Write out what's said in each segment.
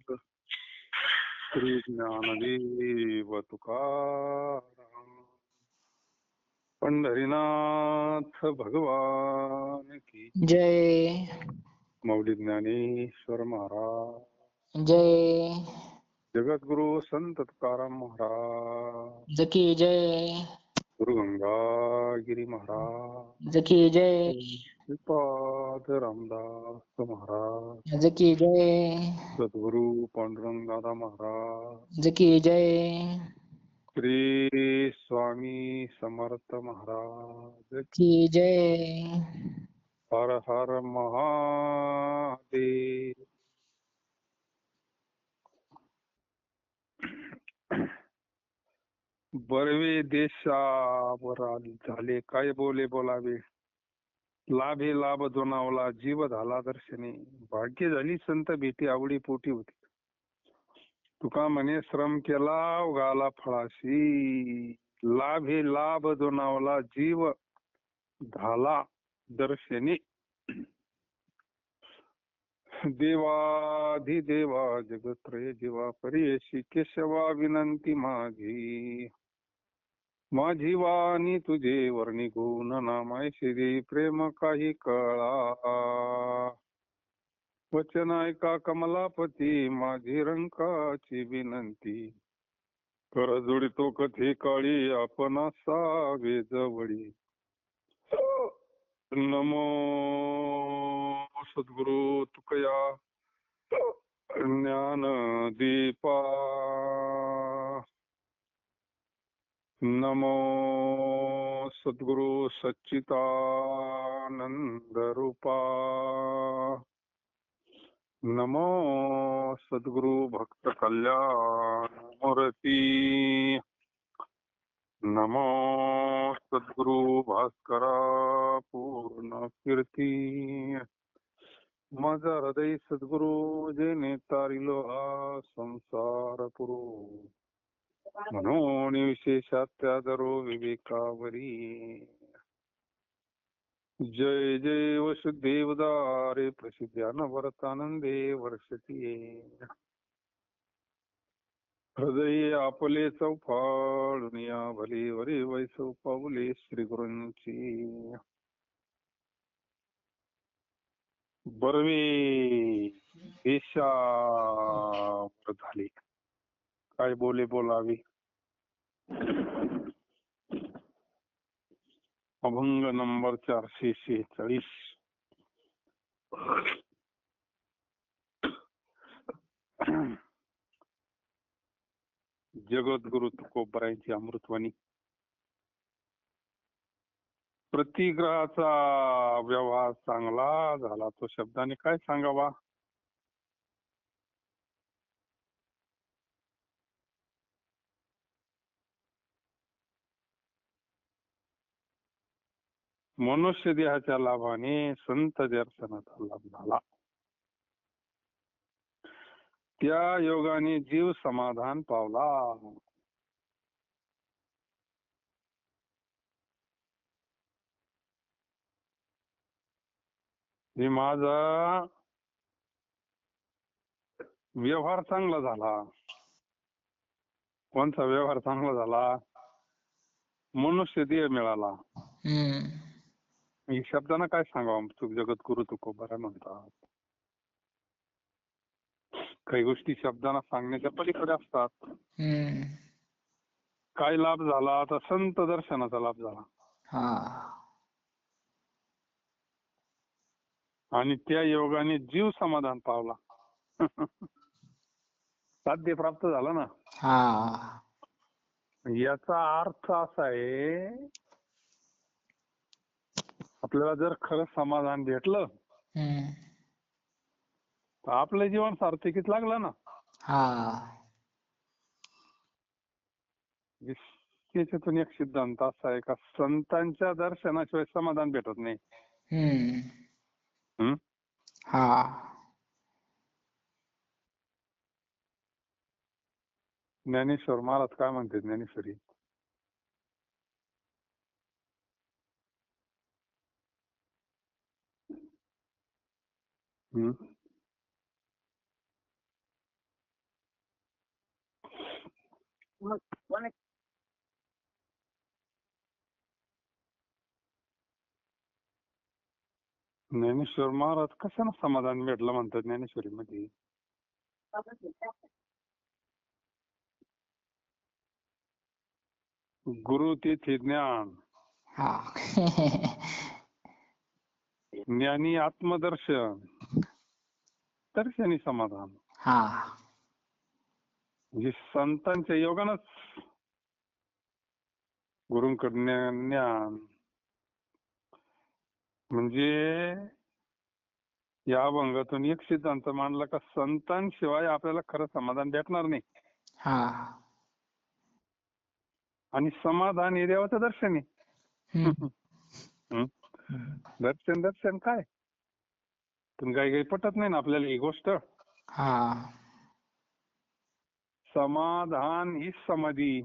श्री ज्ञानदेव तुकाराम. पंढरीनाथ भगवान की जय मौली ज्ञानेश्वर महाराज, जय जगद्गुरु संत तुकाराम महाराज, जकी जय गुरु गंगागिरी महाराज, जकी जय श्रीपाद रामदास महाराज, जकी जय सद्गुरु पांडुरंग दादा महाराज, जकी जय श्री स्वामी समर्थ महाराज, की जय. हर हर महादेव. बरवे देशावर झाले काय बोलावे, लाभे लाभ जोनावला जीव झाला दर्शनी, भाग्य झाली संत भेटी आवडी पोटी होती. तुका म्हणे श्रम केला उगाला फळाशी, लाभे लाभ जोनावला जीव झाला दर्शनी. देवाधिदेवा जगत्रय जीवा परेशी केशवा विनंती माझी, माझी वाणी तुझे वर्णी गुण नामाय श्री प्रेम काही कळा, वचन ऐका कमलापती माझी रंकाची विनंती, कर जोडितो कथे काळी आपण सावे जवळी. नमो सद्गुरु तुकया ज्ञान दीपा, नमो सद्गुरु सच्चिदानंद रूपा, नमो सद्गुरु भक्त कल्याण मूर्ती, नमो सद्गुरु भास्करा पूर्ण कीर्ती. माझा हृदय सद्गुरु जेने तारिलो हा संसार पुरू, म्हणून विशेषात त्यादरो विवेकावरी. जय जय वसुदेवदारे प्रसिद्ध्यान भरतानंदे वर्षती, हृदय आपले चौफाळून या भले वरे वैसव पाऊले श्री गुरूंची. बरवे देशावर झाले काय बोलावे, अभंग नंबर 446. जगद्गुरु तुकोबरायांची अमृतवाणी. प्रतिग्रहाचा व्यवहार चांगला झाला तो शब्दाने काय सांगावा. मनुष्य देहाच्या लाभाने संत दर्शनाचा लाभ झाला, त्या योगाने जीव समाधान पावला. हे माझा व्यवहार चांगला झाला. कोणता व्यवहार चांगला झाला? मनुष्य देह मिळाला. या शब्दानं काय सांगावं जगद्गुरु तुकोबरा म्हणतात. काही गोष्टी शब्दांना सांगण्याच्या पलीकडे असतात. काय लाभ झाला तर संत दर्शनाचा लाभ झाला, आणि त्या योगाने जीव समाधान पावला. साध्य प्राप्त झालं ना. याचा अर्थ असा आहे, आपल्याला जर खरं समाधान भेटलं तर आपलं जीवन सार्थकीत लागलं ना. त्याच्यातून एक सिद्धांत असा आहे का, संतांच्या दर्शनाशिवाय समाधान भेटत नाही. ज्ञानेश्वर महाराज काय म्हणते ज्ञानेश्वरी, ज्ञानेश्वर महाराज कशानं समाधान भेटलं म्हणतात ज्ञानेश्वरीमध्ये? गुरु तेथे ज्ञान, हा. ज्ञानी आत्मदर्शन, दर्शनी समाधान. हा. म्हणजे संतांच्या योगानंच गुरुंकडनं ज्ञान. म्हणजे या अभंगातून एक सिद्धांत मांडला का संतांशिवाय आपल्याला खरं समाधान भेटणार नाही. हा. आणि समाधान हे देवाचं दर्शन आहे. हम्म. हं? दर्शन काय? पण काही पटत नाही ना आपल्याला ही गोष्ट. हा. समाधान ही समाधी.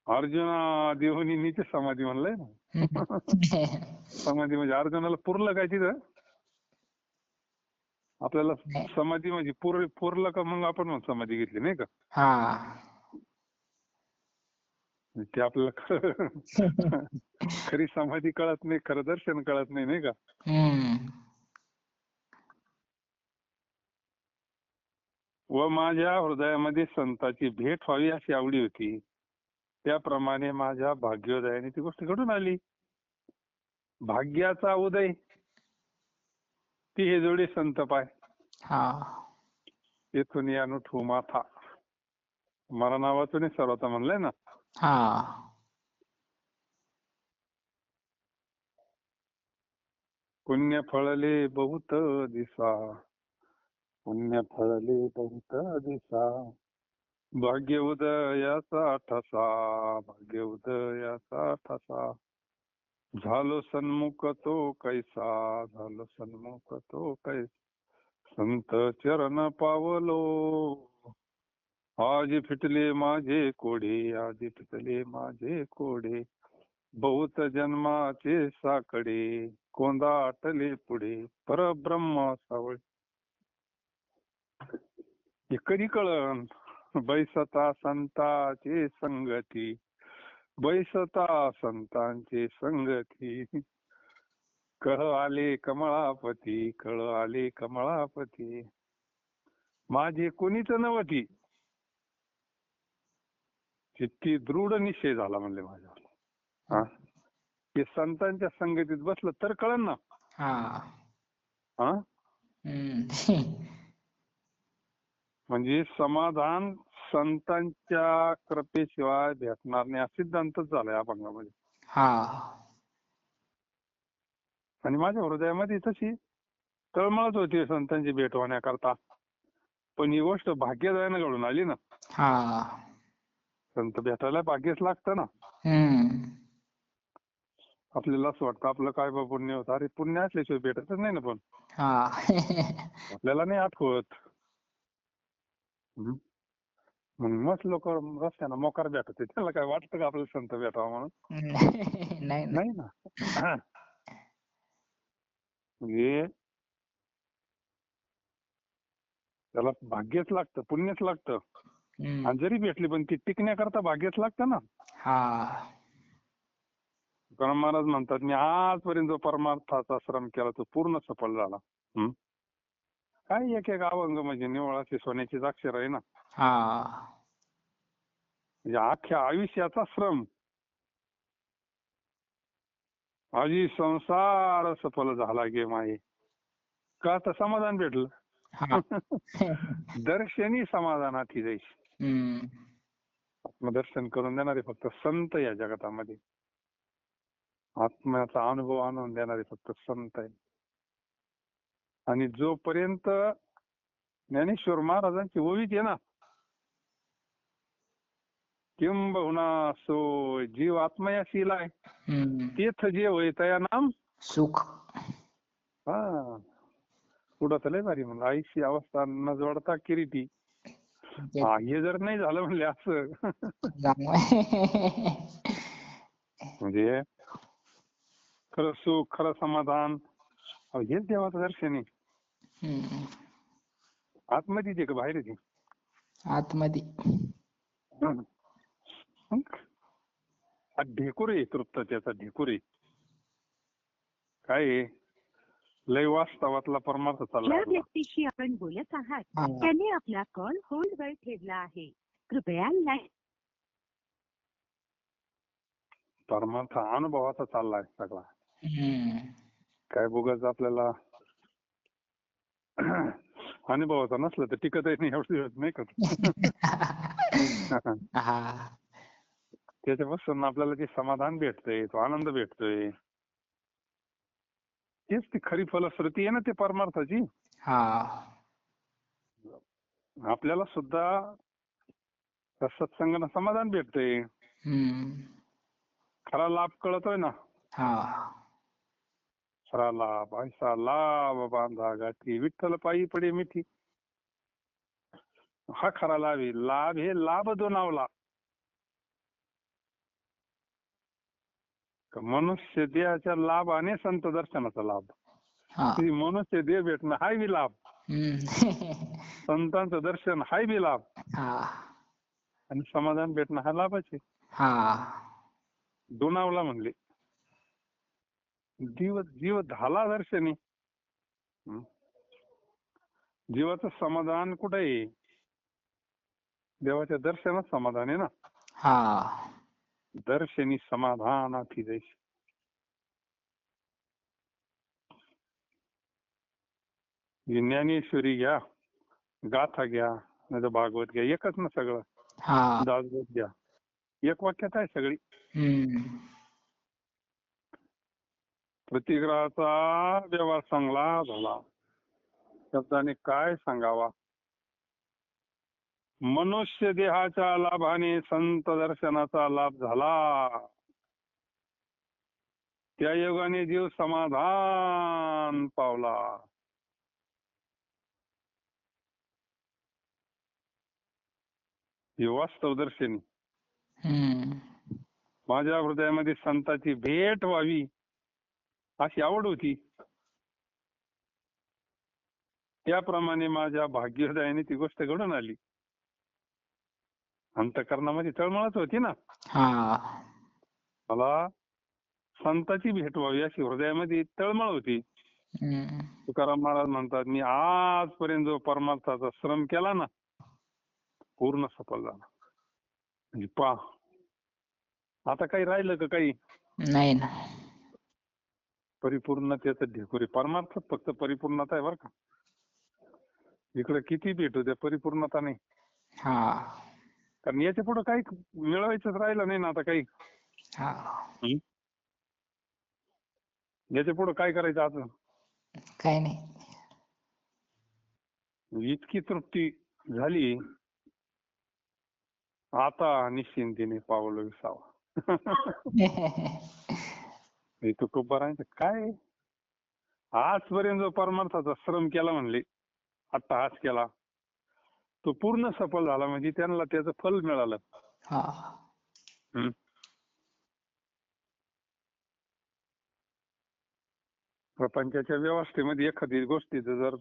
अर्जुना देवनी नीच समाधी म्हणलंय ना. समाधी म्हणजे अर्जुनाला पुरलं काय तिथं? आपल्याला समाधी म्हणजे पुरलं का मग आपण समाधी घेतली नाही का? हा. ते आपल्याला खरी समाधी कळत नाही, खरं दर्शन कळत नाही का? व माझ्या हृदयामध्ये संताची भेट व्हावी अशी आवडी होती. त्याप्रमाणे माझ्या भाग्योदयाने ती गोष्ट घडून आली. भाग्याचा उदय ती हे जोडे संत पाय. हा. येथून या नुठू माथा. मला नावातून सर्वत म्हणलंय ना. हा. पुण्य फळले बहुत दिसा, पुण्य फळले बहुत दिसा, भाग्य उदयाचा ठसा, भाग्य उदयाचा ठसा, झालो सन्मुख तो कैसा, झालो सन्मुख तो कैसा, संत चरण पावलो, आज फिटले माझे कोडे, आज फिटले माझे कोडे, बहुत जन्माचे साकडे, कोंदाटले पुढे, परब्रह्म सावळे. हे कधी कळन? बैसता संतांचे संगती, बैसता संतांचे संगती, कळ आले कमळापती, कळ आले कमळापती, माझे कोणीच नवती, जितकी दृढ निश्चय झाला म्हणले माझ्या. हे संतांच्या संगतीत बसलं तर कळन ना. हा. म्हणजे समाधान संतांच्या कृपेशिवाय भेटणार नाही हा सिद्धांतच झाला या अभंगामध्ये. आणि माझ्या हृदयामध्ये तशी तळमळच होती संतांची भेट होण्याकरता. पण ही गोष्ट भाग्योदयाने घडून आली ना. संत भेटायला भाग्यच लागतं ना. आपल्याला असं वाटतं आपलं काय बा पुण्य होतं. अरे पुण्य असल्याशिवाय भेटतच नाही ना. पण आपल्याला नाही आठवत. म्हणून मस्त लोक रस्त्यानं मोकार भेटत. त्याला काय वाटतं का आपल्याला संत भेटावा म्हणून? नाही ना. म्हणजे त्याला भाग्यच लागतं, पुण्यच लागतं. आणि जरी भेटली पण ती टिकण्याकरता भाग्यच लागतं ना. तुकाराम महाराज म्हणतात मी आजपर्यंत जो परमार्थाचा श्रम केला तो पूर्ण सफल झाला. काय एक एक अभंग म्हणजे निव्वळ अशी सोन्याचीच अक्षर आहे ना. म्हणजे अख्ख्या आयुष्याचा श्रम आजी संसार सफल झाला गे माये. का तर समाधान भेटलं. दर्शनी समाधानाची जायची. आत्मदर्शन करून देणारे फक्त संत या जगतामध्ये. आत्म्याचा अनुभव आणून देणारे फक्त संत आहे. आणि जोपर्यंत ज्ञानेश्वर महाराजांची ओवीत आहे ना, किंबहुना सो जीव आत्मयाशील आहे, तेथ जे होय तया नाम सुख. पुढं तर लय भारी म्हणलं, आईशी अवस्था न जोडता किरीटी. हे जर नाही झालं म्हणले असं म्हणजे खरं सुख, खरं समाधान हेच देवाचं दर्शन आहे. आतमध्ये का बाहेर येते? आतमध्ये. मग हा ढेकुर आहे तृप्ततेचा ढेकुर आहे. काय आहे? लय वास्तवातला परमार्थ चालला ज्या आपला. व्यक्तीशी आपण बोलत आहात हा. त्याने आपला कॉल होल्डवर ठेवला आहे. कृपया लाईन परमार्थ अनुभवाचा चाललाय सगळा. हम्म. काय बोगस आपल्याला अनुभवाचा नसलं तर टिकतही नाही एवढं दिवस नाही का. हा. त्याच्यापासून आपल्याला जे समाधान भेटतंय, तो आनंद भेटतोय, तेच ती खरी फलश्रुती आहे ना ते परमार्थाची. हा. आपल्याला सुद्धा त्या सत्संगानं समाधान भेटतंय. हम्म. खरा लाभ कळतोय ना. हा. खरा लाभ ऐसा लाभ बांधा गाठी विठ्ठल पायी पडे मिठी. हा खरा लाभ आहे. लाभ हे लाभ दोनावला. मनुष्य देहाच्या लाभाने संत दर्शनाचा लाभ. हा. ती मनुष्य देह भेटणं हाय बी लाभ. हम्म. संतांचं दर्शन हाय बी लाभ. हा. आणि समाधान भेटणं हा लाभच आहे. हा. दोनावला म्हणले. जीव झाला दर्शनी. जीवाचं समाधान कुठे आहे? देवाच्या दर्शनात समाधान आहे ना. हा. दर्शनी समाधानाची जैसी. ज्ञानेश्वरी घ्या, गाथा घ्या, नाही तर भागवत घ्या, एकच ना सगळं. हा. दासबोध घ्या, एक वाक्यात आहे सगळी. हम्म. प्रतिग्रहाचा व्यवहार चांगला झाला. शब्दाने काय सांगावा? मनुष्य देहाच्या लाभाने संत दर्शनाचा लाभ झाला. त्या योगाने जीव समाधान पावला. ही वास्तव दर्शनी. हम्म. माझ्या हृदयामध्ये संतांची भेट व्हावी अशी आवड होती. त्याप्रमाणे माझ्या भाग्योदयाने ती गोष्ट घडून आली. अंतःकरणामध्ये तळमळच होती ना. हा. मला संतांची भेट व्हावी अशी हृदयामध्ये तळमळ होती. हम्म. तुकाराम महाराज म्हणतात, मी आजपर्यंत जो परमार्थाचा श्रम केला ना, पूर्ण सफल झाला. म्हणजे पहा, आता काही राहिलं का? काही नाही ना. परिपूर्णतेचं ढेकुरी. परमार्थात फक्त परिपूर्णता आहे बरं का. इकडे किती भेटू द्या, परिपूर्णता नाही. हा. कारण याच्या पुढे काही मिळवायचंच राहिलं नाही ना आता काही. हा. याच्या पुढे काय करायचं आता? काही नाही. इतकी तृप्ती झाली, आता निश्चिंतीने पावलं विसावा. हे तुकोबारांचं काय, आजपर्यंत जो परमार्थाचा श्रम केला म्हणले, अट्टहास केला, तो पूर्ण सफल झाला. म्हणजे त्यांना त्याचं फल मिळालं. हा. प्रपंचाच्या व्यवस्थेमध्ये एखादी गोष्टीचं जर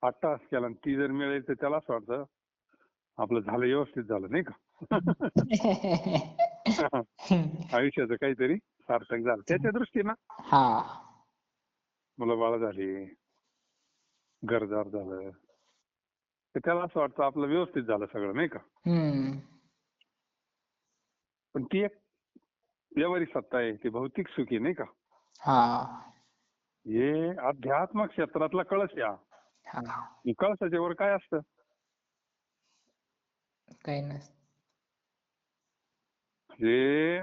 अट्टहास केला आणि ती जर मिळेल तर त्याला असं वाटतं आपलं झालं, व्यवस्थित झालं, नाही का. आयुष्याचं काहीतरी सार्थक झालं त्याच्या दृष्टीनं. हा. मुलं बाळ झाली, घरदार झालं, तर त्याला असं वाटतं आपलं व्यवस्थित झालं सगळं, नाही का. हम्म. पण ती एक व्यवहारिक सत्ता आहे, ती भौतिक सुखी, नाही का. हा. हे अध्यात्म क्षेत्रातला कळस या. हा. कळसाच्या वर काय असतं? काही नसतं. हे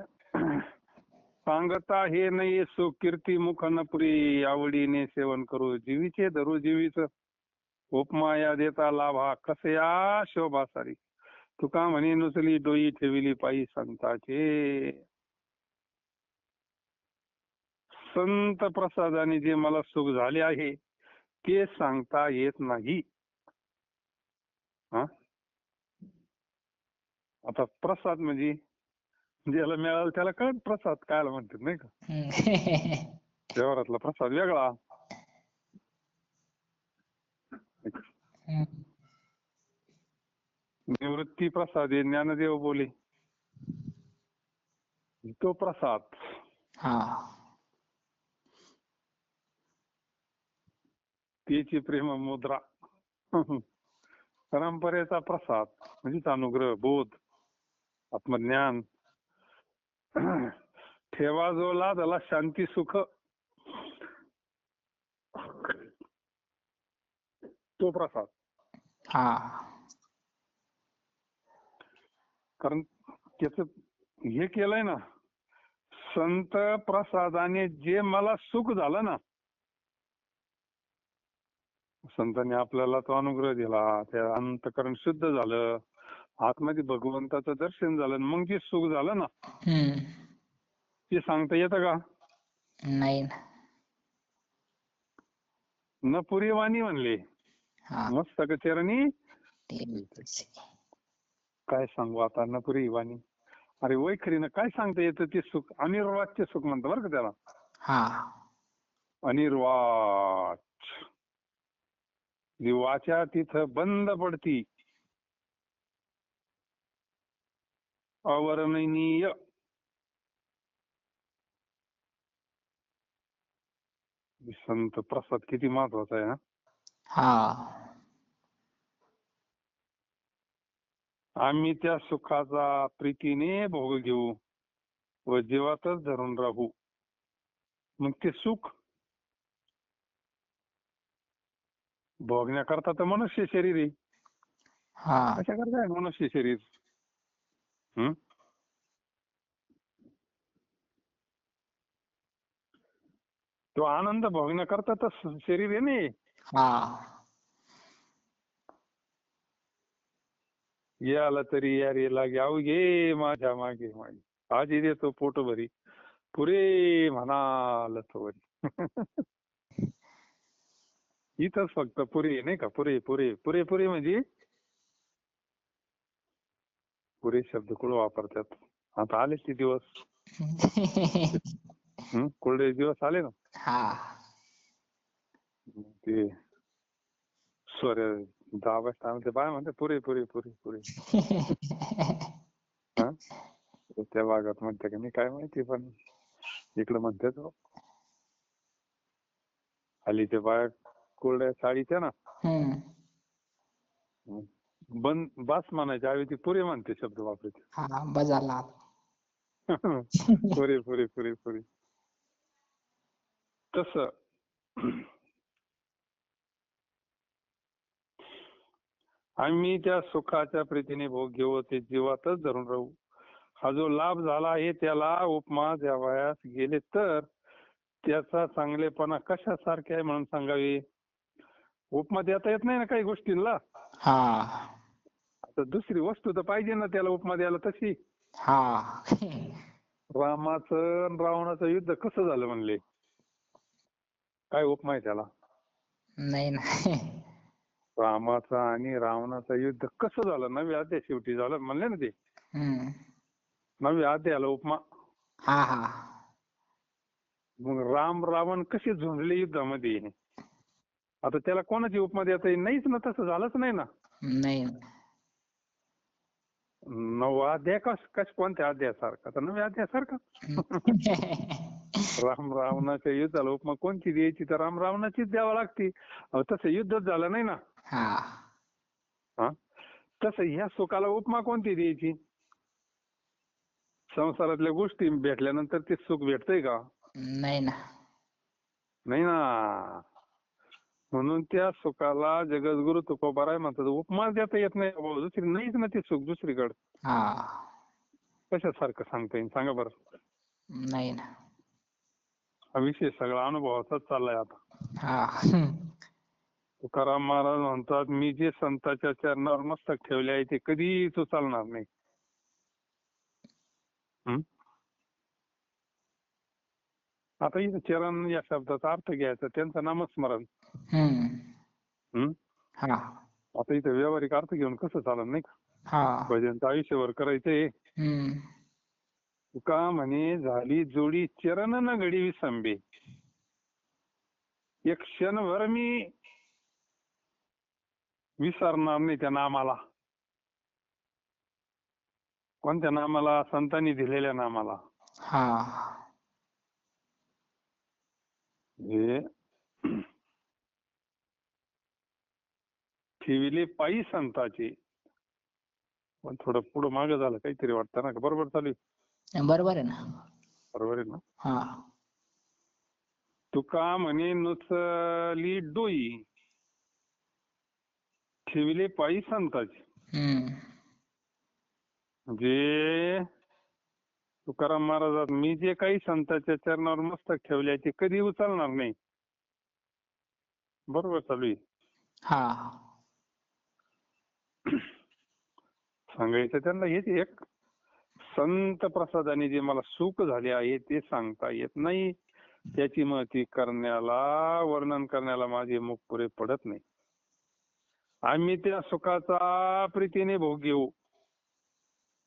सांगता हे नाही सुख कीर्ती मुख न पुरी, आवडीने सेवन करू जीवीचे धरू जीवीच, उपमा या देता लाभा कसे या शोभा सारी, तुका म्हणे नुसली डोई ठेविली पायी संताचे. संत प्रसादाने जे मला सुख झाले आहे ते सांगता येत नाही. हा, आता प्रसाद म्हणजे ज्याला मिळालं त्याला कळत प्रसाद कायला म्हणतात, नाही का. व्यवहारातला प्रसाद वेगळा. निवृत्ती प्रसादे ज्ञानदेव बोले. तो प्रसाद. हा त्याची प्रेम मुद्रा. परंपरेचा प्रसाद म्हणजेच अनुग्रह, बोध, आत्मज्ञान. ठेवा जो लादला शांती सुख, तो प्रसाद. हा कारण त्याच हे केलंय ना, संत प्रसादाने जे मला सुख झालं ना, संतांनी आपल्याला तो अनुग्रह दिला, त्या अंतकरण शुद्ध झालं, आतमध्ये भगवंताचं दर्शन झालं, मग जे सुख झालं ना ते सांगता येतं का? नाही ना. न पुरी वाणी म्हणले हा मस्तक चरणी. ते- काय सांगू आता न पुरी वाणी. अरे वैखरीनं काय सांगता येतं ते सुख. अनिर्वाच्य सुख म्हणतं बरं का त्याला. हा अनिर्वाच. जी वाचा तिथं बंद पडती. अवर्णनीय. संत प्रसाद किती महत्वाचा आहे. हा आम्ही त्या सुखाचा प्रीतीने भोग घेऊ व जीवातच धरून राहू. मग ते सुख भोगण्याकरता तर मनुष्य शरीर आहे. हा कशा करता आहे मनुष्य शरीर? तो आनंद भोगण्याकरता तर शरीर आहे ना. हा ये आला तरी या रे लागे अवघे माझ्या मागे मागे. आजी देतो पोट भरी पुरे म्हणाल वरी. इथंच फक्त पुरे नाही का. पुरे पुरे पुरे पुरे म्हणजे पुरे शब्द कुठं वापरतात. आता आले ते दिवस. कोरडे दिवस आले ना. हा ते स्वर दाबा ते बाय म्हणते पुरे पुरे पुरे पुरे. हा त्या भागात म्हणते का मी काय माहिती, पण इकडे म्हणतात हल्ली ते बाया कोरड्या साडीच्या ना बंद बास म्हणायच्या ऐवजी पुरे म्हणते शब्द वापरते. हा बजाला. पुरे पुरे पुरे पुरे. तस आम्ही त्या सुखाच्या प्रीतीने भोग घेऊ, ते जीवातच धरून राहू. हा जो लाभ झाला आहे त्याला उपमा द्यावयास गेले तर त्याचा चांगलेपणा कशासारखे आहे म्हणून सांगावे. उपमा देता येत नाही ना काही गोष्टींना. हा आता दुसरी वस्तू तर पाहिजे ना त्याला उपमा द्यायला तशी. हा रामाचं आणि रावणाचं युद्ध कसं झालं म्हणले, काय उपमा आहे त्याला? नाही ना. रामाचं आणि रावणाचं युद्ध कसं झालं? 9व्या अध्याय शेवटी झालं म्हणले ना ते. 9व्या अध्यायाला उपमा. हा हा मग राम रावण कसे झुंजले युद्धामध्ये. आता त्याला कोणाची उपमा देता येईल? नाहीच ना, तसं झालंच नाही ना. नाही. 9वा अध्याय कोणत्या अध्यायासारखा? तर 9व्या अध्यायासारखा. राम रावणाच्या युद्धाला उपमा कोणती द्यायची? तर राम रावणाचीच द्यावं लागते. तसं युद्धच झालं नाही ना. हा तसं ह्या सुखाला उपमा कोणती द्यायची? संसारातल्या गोष्टी भेटल्यानंतर ते सुख भेटतंय का? नाही ना. नाही ना. म्हणून त्या सुखाला जगद्गुरु तुकोबाराय म्हणतात उपमा देता येत नाही. दुसरी नाहीच ना ते सुख दुसरीकडे. कशासारखं सांगता येईल सांगा बरं? नाही ना. हा विषय सगळा अनुभवाचाच चाललाय आता. तुकाराम महाराज म्हणतात मी जे संतांच्या चरणावर मस्तक ठेवले आहे ते कधीच उचलणार नाही. आता इथं चरण या शब्दाचा अर्थ घ्यायचा, त्यांचं नामस्मरण. आता इथं व्यावहारिक अर्थ घेऊन कसं चालेल नाही का? भजनचं आयुष्यभर करायचंय. तुका म्हणे झाली जोडी चरण न घडी विसंबे. एक क्षणभर मी विसरणार नाही त्या नामाला. कोणत्या नामाला? संतांनी दिलेल्या नामाला. हा हे ठेविले पायी संताचे. पण थोडं पुढं मागं झालं काहीतरी वाटतं ना, का बरोबर चालू आहे? बरोबर आहे ना. बरोबर आहे ना. हा तुका म्हणे नुसली डोई ठेविले पायी संताचे. म्हणजे तुकाराम महाराजात मी जे काही संतांच्या चरणावर मस्तक ठेवले ते कधी उचलणार नाही. बरोबर चालू आहे. हा सांगायचं त्यांना हेच एक, संत प्रसादाने जे मला सुख झाले आहे ते सांगता येत नाही, त्याची महती करण्याला, वर्णन करण्याला माझे मुख पुरे पडत नाही. आम्ही त्या सुखाचा प्रीतीने भोग घेऊ,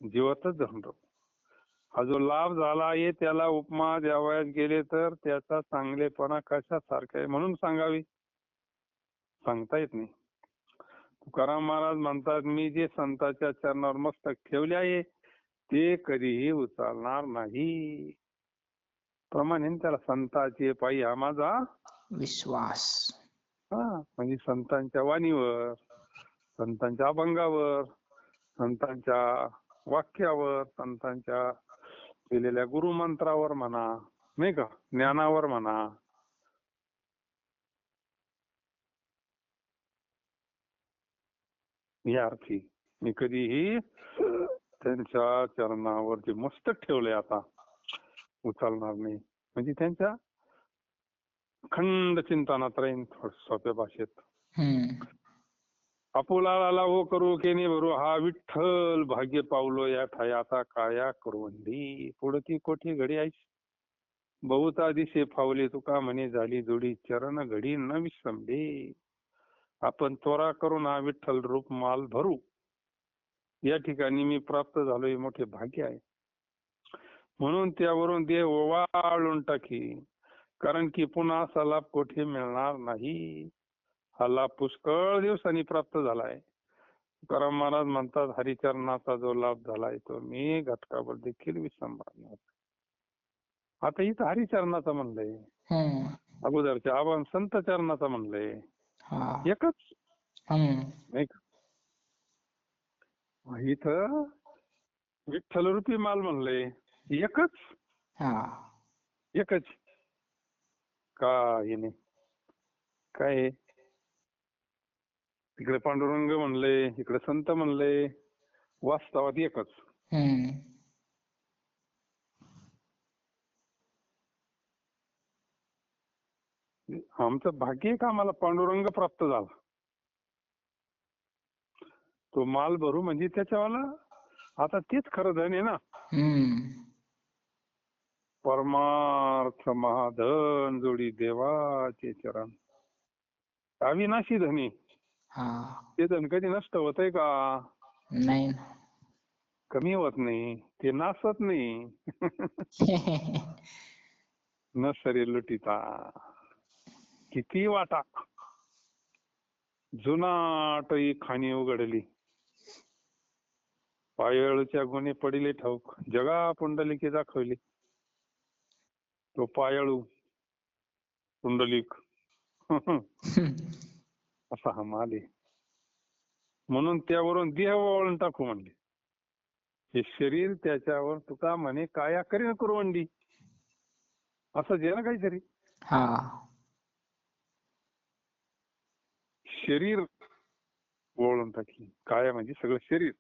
जीवातच धरून राहू. हा जो लाभ झाला आहे त्याला उपमा द्यावयास गेले तर त्याचा चांगलेपणा कशासारखा आहे म्हणून सांगावी, सांगता येत नाही. तुकाराम महाराज म्हणतात, मी जे संतांच्या चरणावर मस्तक ठेवले आहे ते कधीही उचलणार नाही. प्रमाणे त्याला संतांचे पायी हा माझा विश्वास. म्हणजे संतांच्या वाणीवर, संतांच्या अभंगावर, संतांच्या वाक्यावर, संतांच्या केलेल्या गुरुमंत्रावर म्हणा, नाही का, ज्ञानावर म्हणा. या अर्थी मी कधीही त्यांच्या चरणावर जे मस्तक ठेवले आता उचलणार नाही. म्हणजे त्यांच्या खंड चिंतनात राहीन. सोप्या भाषेत, आपुला हो करू केने भरू हा विठ्ठल भाग्य पावलो या ठायाचा काया करवंडी. पुढती कोठी घडी आईस बहुता दिसे फावले तुका म्हणे झाली जोडी चरण घडी न विसंबे. आपण त्वरा करून हा विठ्ठल रूप माल भरू. या ठिकाणी मी प्राप्त झालोय, मोठे भाग्य आहे. म्हणून त्यावरून देह ओवाळून टाकी, कारण की पुन्हा असा लाभ कोठे मिळणार नाही. हा लाभ पुष्कळ दिवसांनी प्राप्त झालाय. तुकाराम महाराज म्हणतात, हरिचरणाचा जो लाभ झालाय तो मी घटकाभर देखील विसंबणार नाही. आता इथं हरिचरणाचा म्हणलंय, अगोदरच्या आवाहन संत चरणाचा म्हणलंय, एकच नाही का. इथं विठ्ठल रूपी माल म्हणलंय, एकच एकच का हे नाही काय. तिकडे पांडुरंग म्हणलंय, इकडे संत म्हणलंय, वास्तवात एकच. आमचं भाग्य आहे का आम्हाला पांडुरंग प्राप्त झाला. तो माल भरू म्हणजे त्याच्यावाला आता तेच खरं धन आहे ना. परमार्थ महाधन जोडी देवाचे चरण, अविनाशी धनी. ते धन कधी नष्ट होतंय का? नाही, कमी होत नाही, ते नासत नाही. न सरे लुटिता किती वाटा, जुनाटही खाणी उघडली. पायळूच्या गुन्हे पडिले ठाऊक, जगा पुंडलिके दाखवली. तो पायळू पुंडलिक असा हा माल आहे. म्हणून त्यावरून देह ओवाळून टाकू म्हणले. हे शरीर त्याच्यावर तुका म्हणे काया करीन कुरवंडी, असं जे ना काहीतरी. शरीर ओवाळून टाकी, काया म्हणजे सगळं शरीर.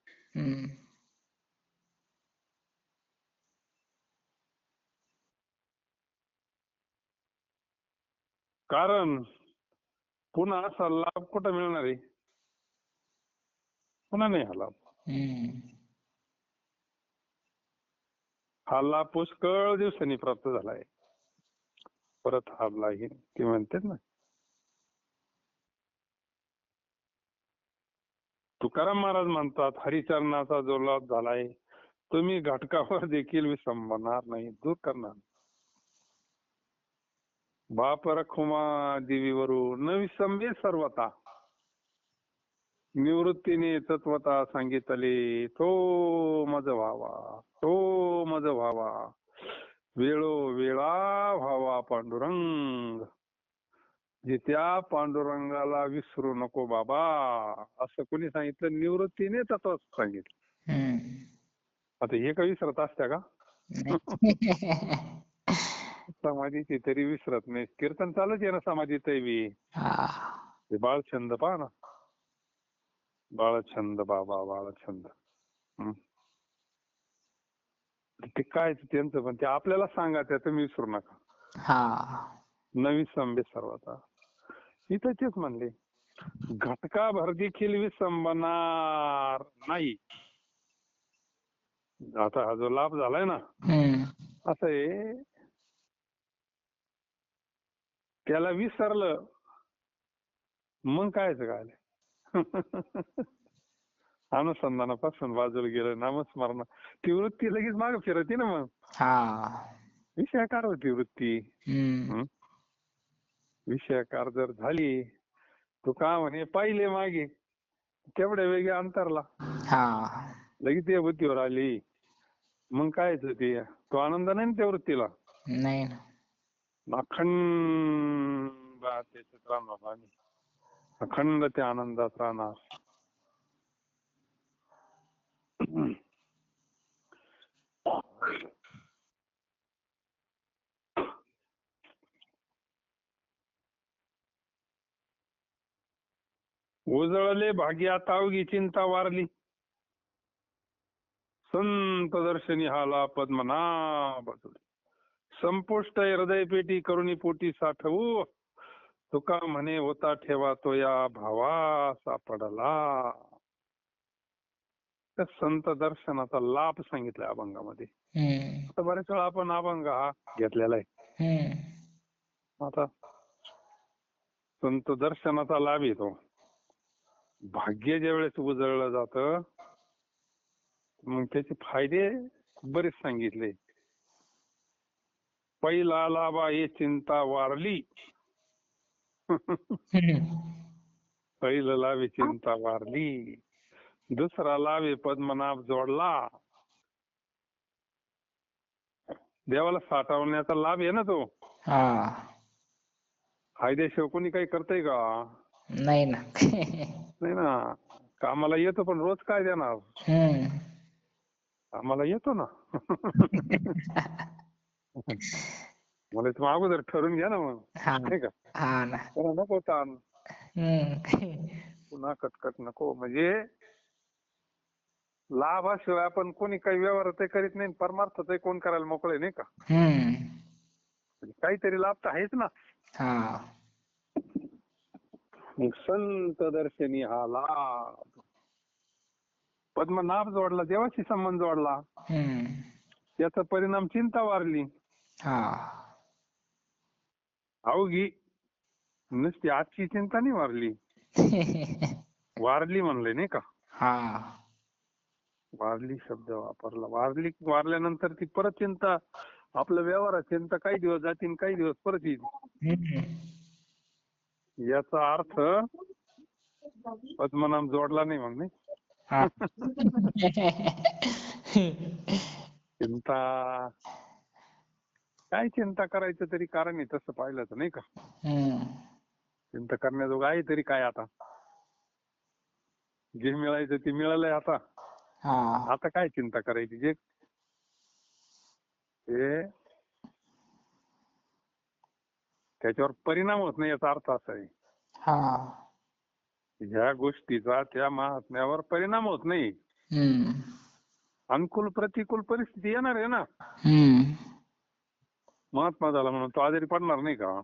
कारण पुन्हा असा लाभ कुठं मिळणार आहे? पुन्हा नाही हा लाभ. हा लाभ पुष्कळ दिवसांनी प्राप्त झालाय, परत हा लाभ ते म्हणतात ना. तुकाराम महाराज म्हणतात, हरिचरणाचा जो लाभ झालाय तो मी घटकावर देखील विसंबणार नाही, दूर करणार. बाप रखुमा देवीवरू न विसंबे सर्वता. निवृत्तीने तत्वता सांगितले तो मज व्हावा, तो मज व्हावा, वेळोवेळा व्हावा पांडुरंग. जे त्या पांडुरंगाला विसरू नको बाबा, असं कोणी सांगितलं? निवृत्तीने तत्व सांगितलं. हम्म. आता हे का विसरत असत्या का? नाही. समाधीची तरी विसरत नाही. कीर्तन चालूच आहे ना समाधीत बी. हा. ते बाळछंद पहा ना, बाळछंद बाबा बाळछंद. हं. ते काय त्यांचं, पण ते आपल्याला सांगा, त्याचं विसरू नका. हा. नवी संबे सर्वता. इथं तेच म्हणले, घटका भर देखील विसंबणार नाही. आता हा जो लाभ झालाय ना, हम्म. असं आहे, त्याला विसरलं मग कायचं काय? अनुसंधानापासून बाजूला गेलं, नामस्मरण ती वृत्ती लगेच मागे फिरते ना. मग हा. विषयाकार होती वृत्ती. हम्म. हं? विषयाकार जर झाली, तो का म्हणे पाहिले मागे तेवढ्या वेगळे अंतरला हा. लगेच ते बुद्धीवर आली. मग काय ते, तो आनंद नाही ना त्या वृत्तीला. नाही ना. अखंड त्याच्यात राहणार आम्ही, अखंड त्या आनंदात राहणार. उजळले भाग्या तावगी चिंता वारली, संत दर्शनी हाला पद्मनाभ. संपुष्ट हृदय पेटी करुणी पोटी साठवू, तुका म्हणे होता ठेवा तो या भावा सापडला. त्या संत दर्शनाचा लाभ सांगितलाय अभंगामध्ये. हम्म. आता बऱ्याच वेळा आपण अभंग हा घेतलेला आहे. हम्म. आता संत दर्शनाचा लाभ येतो. भाग्य ज्या वेळेस उजळलं जातं, मग त्याचे फायदे बरेच सांगितले. पहिला लाभा हे चिंता वारली. पहिलं लाभे चिंता वारली. दुसरा लाभे पद्मनाभ जोडला. देवाला साठवण्याचा लाभ आहे ना तो. हा. फायद्याशिवाय कोणी काही करतंय का? नाही ना. नाही ना. कामाला येतो पण रोज काय देणार? हम्म. कामाला येतो ना. मला तुम्ही अगोदर ठरवून घ्या ना मग, हा. नाही का? हा ना. नको ताण, हम्म. पुन्हा कटकट नको. म्हणजे लाभाशिवाय आपण कोणी काही व्यवहार करीत नाही, परमार्थ कोण करायला मोकळे, नाही का? हम्म. म्हणजे काहीतरी लाभ तर आहेच ना. हा. संत दर्शनी हा लाभ. पद्मनाभ जोडला, देवाशी संबंध जोडला, हम्म. त्याचा परिणाम चिंता वारली. हा. अवघी नुसती आजची चिंता नाही वारली, वारली म्हणले, नाही का? हा. वारली शब्द वापरला. वारली, वारल्यानंतर ती परत चिंता, आपलं व्यवहार चिंता काही दिवस जातील, काही दिवस परत येईल. हम्म. याचा अर्थ पद्मनाभ जोडला नाही मग, नाही. हा. चिंता काय, चिंता करायचं तरी कारण आहे तसं पाहिलं तर, नाही का? हम्म. चिंता करण्याजोगं आहे तरी काय आता? जे मिळायचं ते मिळालंय आता. हा. आता काय चिंता करायची? जे त्याच्यावर परिणाम होत नाही याचा अर्थ असा आहे. हा. ह्या गोष्टीचा त्या महात्म्यावर परिणाम होत नाही. हम्म. अनुकूल प्रतिकूल परिस्थिती येणार आहे ना. हम्म. महात्मा झाला म्हणून तो आजारी पडणार नाही का?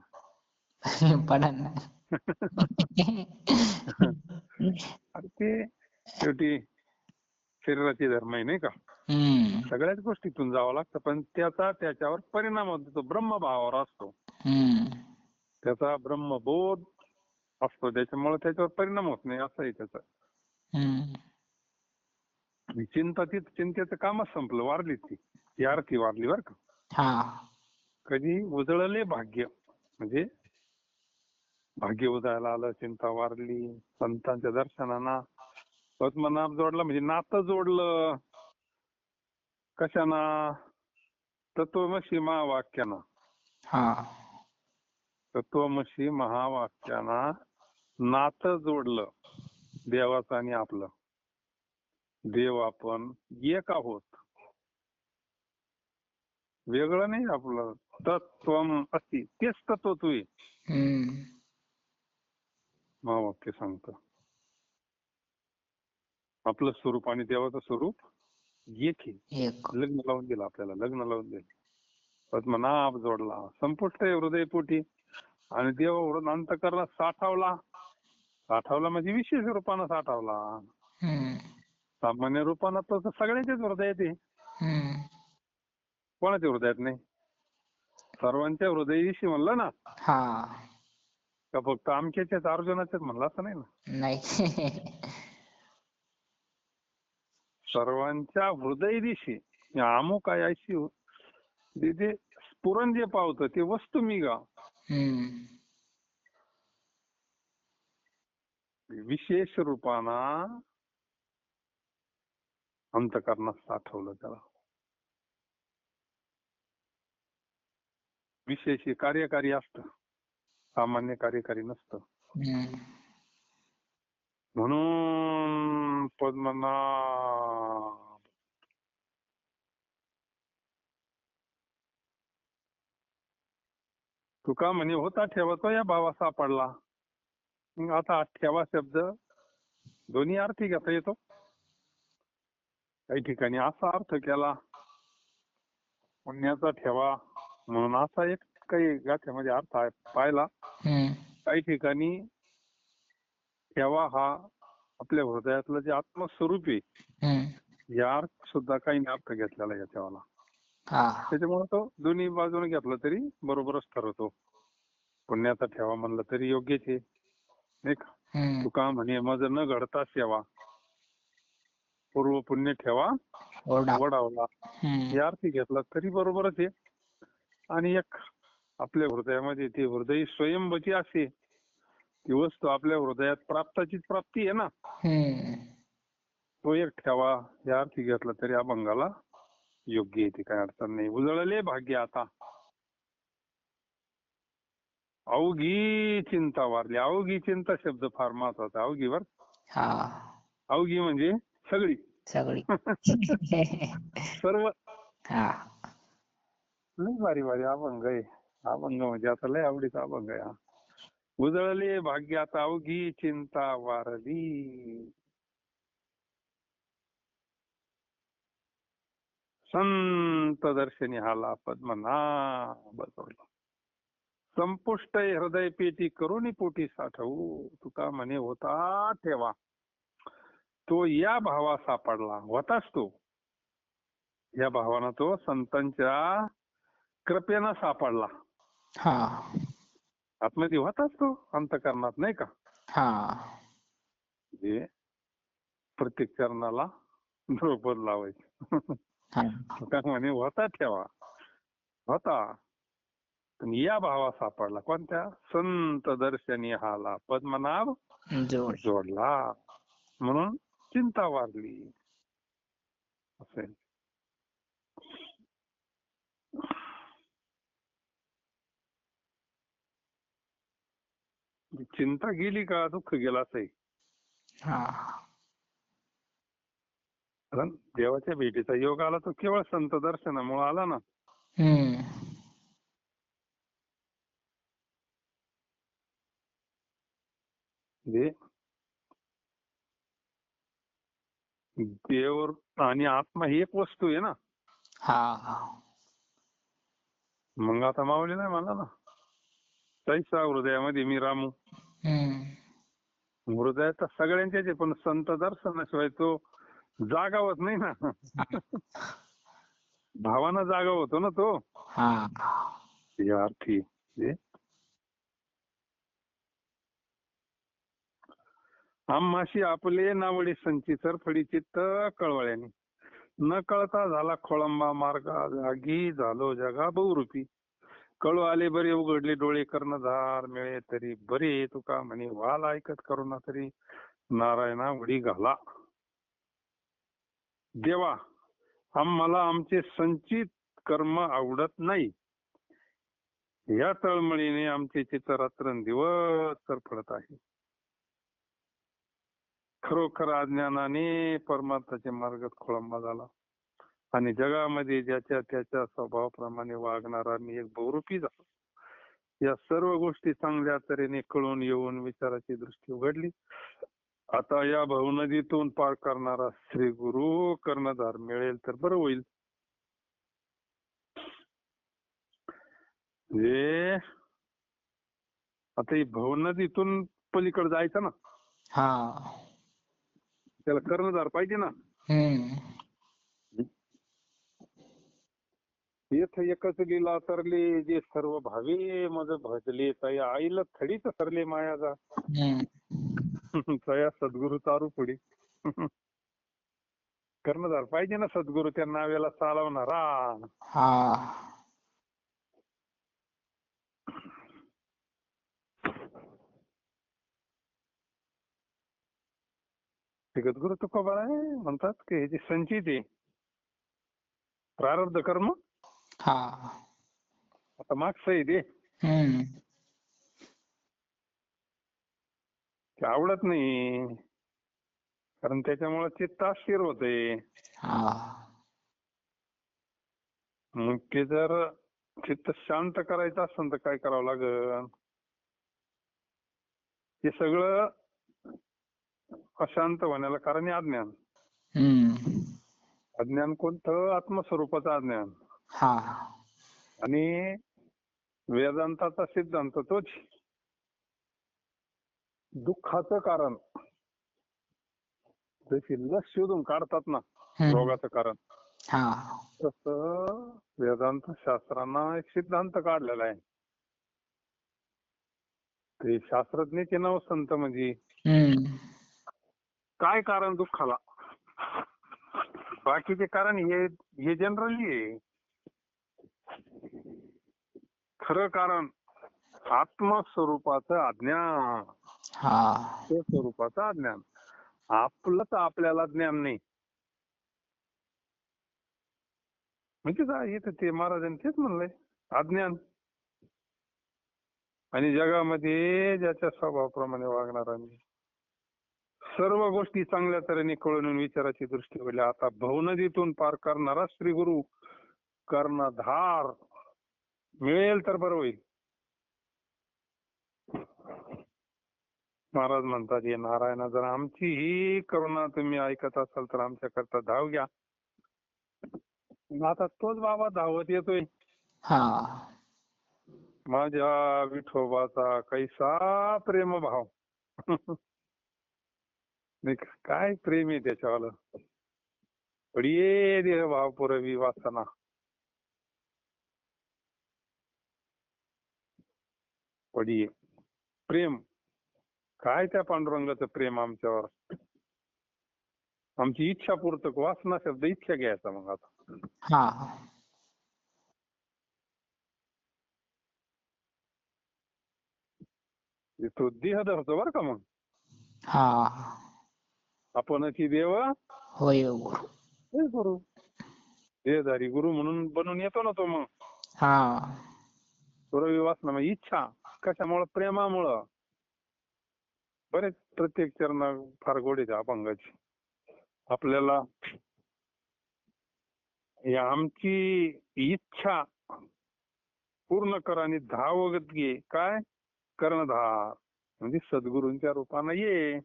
पडन ना. अरे ते शेवटी शरीराचे धर्म आहे, नाही का? हम्म. सगळ्याच गोष्टीतून जावं लागतं, पण त्याचा त्याच्यावर परिणाम होतो. तो ब्रह्मभावावर असतो, हम्म. त्याचा ब्रह्मबोध असतो, त्याच्यामुळे त्याच्यावर परिणाम होत नाही, असं आहे त्याचं. हम्म. चिंता, ती चिंतेचं कामच संपलं, वारली ती आरती वारली बरं का. हा. कधी उजळले भाग्य, म्हणजे भाग्य उजळायला आलं, चिंता वारली. संतांच्या दर्शनानं पद्मनाभ जोडला म्हणजे नातं जोडलं कशानं? तत्वमसी महावाक्यानं. हा. तत्वमसी महावाक्यानं नातं जोडलं देवाचं आणि आपलं. देव आपण एक आहोत, वेगळं नाही आपलं. तत्वम असी, तेच तत्व तू आहे हम्म. महावाक्य सांगतं. आपलं स्वरूप आणि देवाचं स्वरूप एक आहे. एक. लग्न लावून दिलं आपल्याला, लग्न लावून दिलं. पद्मनाभ जोडला संपुष्ट हृदयपोटी आणि देवावरून अंतःकरणात साठवला. साठवला म्हणजे विशेष रूपानं साठवला. हम्म. सामान्य रूपानं तर सगळ्यांच्याच हृदयात आहे. हम्म. कोणाच्या हृदयात नाही? सर्वांच्या हृदयाशी म्हणलं ना, हा. का फक्त आमच्याच्याच अर्जुनाच्याच म्हणलं असं नाही ना. नाही. सर्वांच्या हृदय दिशी अमुक आहे अशी ते स्फुरण जे पावतं ते वस्तू मी गा. हम्म. विशेष रूपाना अंतःकरणात साठवलं त्याला. विशेष हे कार्यकारी असतं, सामान्य कार्यकारी नसतं. हम्म. म्हणून पद्मनाभ तुका म्हणे होता ठेवा तो या भावा सापडला. मग आता ठेवा शब्द दोन्ही अर्थी घेता येतो. काही ठिकाणी असा अर्थ केला पुण्याचा ठेवा म्हणून, असा एक काही गाथ्यामध्ये अर्थ आहे पाहिला. हम्म. काही ठिकाणी ठेवा हा आपल्या हृदयातलं जे आत्मस्वरूप आहे हम्म. या अर्थ सुद्धा काही अर्थ घेतलेला या ठेवाला. हा. त्याच्यामुळे तो दोन्ही बाजूने घेतला तरी बरोबरच ठरवतो. पुण्याचा ठेवा म्हणलं तरी योग्यच आहे नाही का. हम्म. तुका म्हणे मज न घडता सेवा, पूर्व पुण्य ठेवा ओरडा. वडावला, हम्म. या अर्थी घेतला तरी बरोबरच आहे. आणि एक आपल्या हृदयामध्ये ती हृदय स्वयंभूची असते ती वस्तू आपल्या हृदयात प्राप्ताचीच प्राप्ती आहे ना. हम्म. तो एक ठेवा या अर्थी घेतला तरी अभंगाला योग्य आहे, काही अडचण नाही. उजळले भाग्य आता अवघी चिंता वारली. अवघी चिंता शब्द फार महत्वाचा. अवघीवर हा. अवघी म्हणजे सगळी सगळी. सर्व. हा. लय भारी भारी अभंग आहे. अभंग म्हणजे आता लय आवडीचा अभंग आहे हा. उजळले भाग्य आता अवघी चिंता वारली, संत दर्शनी हाला पद्मनाभ जोडला. संपुष्ट हृदय पेटी करुणी पोटी साठवू, तुका म्हणे होता ठेवा तो या भावा सापडला. होताच तो या भावानं, तो संतांच्या कृपेनं सापडला. हा. आतमध्ये होताच तो अंतःकरणात नाही का. हा. म्हणजे प्रत्येक चरणाला द्रौपद लावायची. हा. तुका म्हणे होता ठेवा, होता पण या भावा सापडला. कोणत्या? संत दर्शनी हाला पद्मनाभ जोड. जोडला म्हणून चिंता वारली असेल. चिंता गेली का दुःख गेलं असंही. हा. कारण देवाच्या भेटीचा योग आला तो केवळ संत दर्शनामुळे आला ना. हम्म. म्हणजे देव आणि आत्मा ही एक वस्तू आहे ना. हा. मग आता माऊली नाही म्हणला ना, तैसा हृदयामध्ये मी रामू. हम्म. हृदयात तर सगळ्यांच्याच आहे, पण संत दर्शनाशिवाय तो जागा होत नाही ना. भावानं जागा होतो ना तो. हा. या अर्थी म्हणजे आम्हाशी आपले नावडी संची सरफडी चित्त कळवळ्याने, न कळता झाला खोळंबा मार्गा जागी झालो जगा बहुरूपी. कळू आले बरे उघडले डोळे कर्णधार मिळे तरी बरे, तुका म्हणे वाल ऐकत करुणा तरी नारायणा उडी घाला. देवा, आम्हाला आमचे संचित कर्म आवडत नाही. या तळमळीने आमचे चित्त रात्रंदिवस तरफडत आहे. खरोखर अज्ञानाने परमार्थाच्या मार्गात खोळंबा झाला आणि जगामध्ये ज्याच्या त्याच्या स्वभावाप्रमाणे वागणारा मी एक बहुरूपी झालो. या सर्व गोष्टी चांगल्या तऱ्हेने कळून येऊन विचाराची दृष्टी उघडली. आता या भवनदीतून पार करणारा श्री गुरु कर्णधार मिळेल तर बरं होईल. म्हणजे आता ही भवनदीतून पलीकडे जायचं ना, हा. त्याला कर्णधार पाहिजे ना. येथ एकच लीला तरले जे सर्व भावे मज भजले तया आईला थडीच सरले मायाजा. तया सद्गुरु तारू पुढे. कर्णधार पाहिजे ना सद्गुरु, त्या नावेला चालवणारा. हा. जगद्गुरु तुकोबा म्हणतात की हे जे संचित आहे प्रारब्ध कर्म, हा. आता मागचं आहे ते आवडत नाही, कारण त्याच्यामुळे चित्त अस्थिर होते. मग ते जर चित्त शांत करायचं असेल तर काय करावं लागेल? हे सगळं अशांत होण्याला कारण आहे अज्ञान. अज्ञान कोणतं? आत्मस्वरूपाचं अज्ञान. आणि वेदांताचा सिद्धांत तोच, दुःखाचं कारण जशी लस शोधून काढतात ना रोगाचं कारण, तसं वेदांत शास्त्रांना एक सिद्धांत काढलेला आहे. ते शास्त्रज्ञचे नाव संत म्हणजे काय कारण दुःखाला, बाकीचे कारण हे जनरली आहे. खरं कारण आत्मस्वरूपाचं अज्ञान. ते स्वरूपाचं अज्ञान. आपलंच आपल्याला ज्ञान नाही. म्हणजे काय इथं ते महाराजांनी तेच म्हणलंय, अज्ञान. आणि जगामध्ये ज्याच्या स्वभावाप्रमाणे वागणारा मी. सर्व गोष्टी चांगल्या तऱ्हेने कळून विचाराची दृष्टी उघडली. आता भवनदीतून पार करणारा श्री गुरु कर्णधार मिळेल तर बरं होईल. महाराज म्हणतात, हे नारायणा, जर आमची ही करुणा तुम्ही ऐकत असाल तर आमच्याकरता धाव घ्या. आता तोच बाबा धावत येतोय. माझ्या विठोबाचा कैसा प्रेमभाव. काय प्रेम आहे त्याच्यावालं. पडिये देह भाव पुरवी वासना. पडिये प्रेम. काय त्या पांडुरंगाचं प्रेम आमच्यावर. आमची इच्छा पूर्तक. वासना शब्द इच्छा घ्यायचा मग आता. तो देह धरतो बर का. मग आपणची देव होय गुरु. देहधारी गुरु म्हणून बनून येतो ना तो. मग पुरवी वासना म्हणजे इच्छा. कशामुळं? प्रेमामुळं. बरेच प्रत्येक चरणा फार गोडीच्या अभंगाची. आपल्याला आमची इच्छा पूर्ण कर आणि धावगत घे. काय? कर्णधार म्हणजे सद्गुरूंच्या रूपानं ये.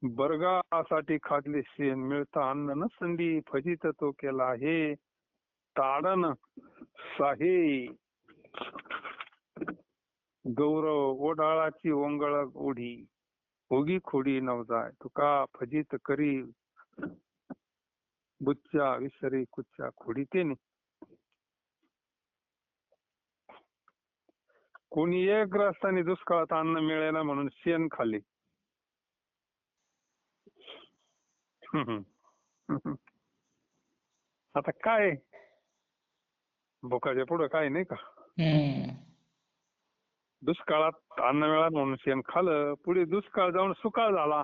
बर्गासाठी खादले शेण मिळता अन्न न संधी फजित तो केला हे ताडन साहे गौरव ओढाळाची ओंगळ ओढी ओगी खोडी नवजाय तुका फजित करी बुच्च्या विसरी कुच्च्या खोडी तेने. कोणी एक ग्रस्तानी दुष्काळात अन्न मिळेना म्हणून शेण खाल्ले. आता काय भुकाच्या पुढं काय नाही का. दुष्काळात अन्न मिळालं म्हणून शेण खाल्लं. पुढे दुष्काळ जाऊन सुकाळ झाला.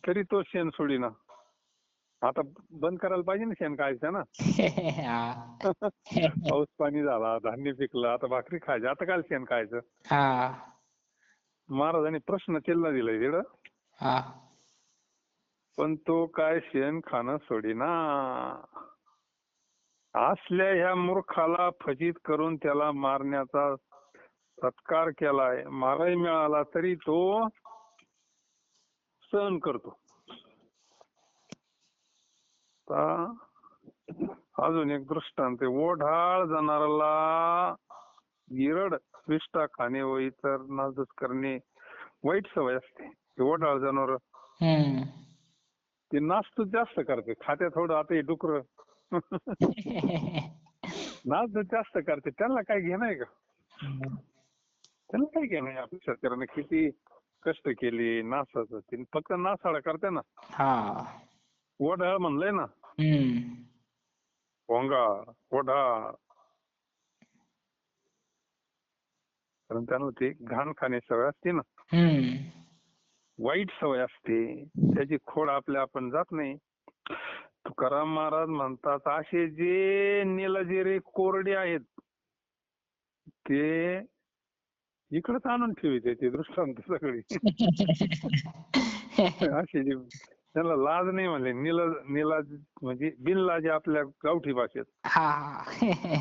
तरी तो शेण सोडीना. आता बंद करायला पाहिजे ना शेण खायचं ना. हा पाऊस पाणी झाला, धान्य पिकलं, आता भाकरी खायची, आता काय शेण खायचं. हा महाराजांनी प्रश्न चिन्ह दिलंय तिकडं, हा पण तो काय शेण खाणं सोडीना. असल्या ह्या मूर्खाला फजित करून त्याला मारण्याचा सत्कार केलाय. माराही मिळाला तरी तो सहन करतो. अजून एक दृष्टांत आहे. ओढाळ जनावराला गिरड विष्ठा खाणे व इतर नाजूक करणे वाईट सवय असते. ओढाळ जनावर हम्म ते नासतूच जास्त करते. खाते थोडं, आता हे डुकर नासतूच जास्त करते. त्यांना काय घेणं आहे का? त्यांना काय घेणं आहे? आपल्या शेतकऱ्याने किती कष्ट केले नासाचं, ते फक्त नासाळा करते ना. हा ओढाळ म्हणलंय ना, हम्म भोंगा ओढाळ. कारण त्यांना ते घाण खाणे सवय असते ना, हम्म वाईट सवय असते. त्याची खोड आपण जात नाही. तुकाराम महाराज म्हणतात, असे जे निलजिरे कोरडे आहेत ते इकडेच आणून ठेवते ते दृष्टांत सगळी. असे जे त्याला लाज नाही म्हणले, निलाज म्हणजे बिनलाज आपल्या गावठी भाषेत. हा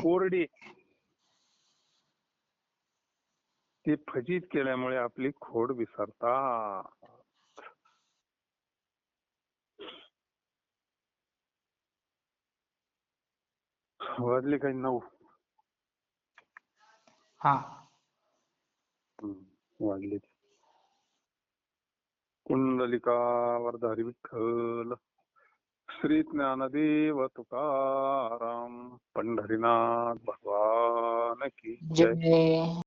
कोरडे ते फजित केल्यामुळे आपली खोड विसरतात. वाजले काही 9. हा वाजले. कुंडलिका वरदारी विठ्ठल, श्री ज्ञानदेव तुकाराम, पंढरीनाथ भगवान की जय. जय